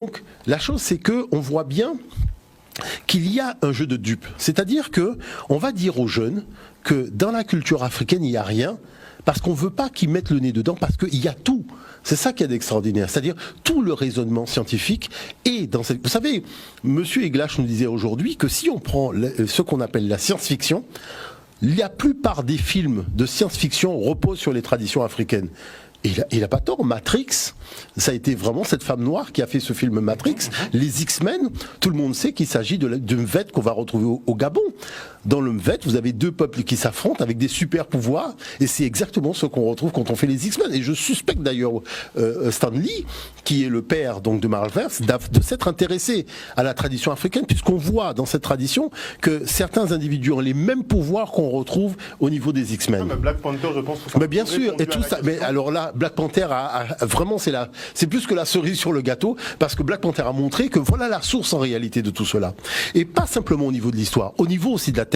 Donc la chose, c'est que on voit bien qu'il y a un jeu de dupes. C'est-à-dire que on va dire aux jeunes que dans la culture africaine, il n'y a rien, parce qu'on ne veut pas qu'ils mettent le nez dedans, parce qu'il y a tout. C'est ça qui est d'extraordinaire. C'est-à-dire tout le raisonnement scientifique est dans cette... Vous savez, Monsieur Eglache nous disait aujourd'hui que si on prend ce qu'on appelle la science-fiction, la plupart des films de science-fiction reposent sur les traditions africaines. Et il a pas tort. Matrix, ça a été vraiment cette femme noire qui a fait ce film Matrix. Les X-Men, tout le monde sait qu'il s'agit d'une Mvète qu'on va retrouver au Gabon. Dans le Mvète, vous avez deux peuples qui s'affrontent avec des super pouvoirs, et c'est exactement ce qu'on retrouve quand on fait les X-Men. Et je suspecte d'ailleurs Stan Lee, qui est le père donc de Marvelverse, de s'être intéressé à la tradition africaine, puisqu'on voit dans cette tradition que certains individus ont les mêmes pouvoirs qu'on retrouve au niveau des X-Men. Mais Black Panther, je pense. Mais bien sûr, et tout ça. Mais alors là, Black Panther a vraiment, c'est plus que la cerise sur le gâteau, parce que Black Panther a montré que voilà la source en réalité de tout cela. Et pas simplement au niveau de l'histoire, au niveau aussi de la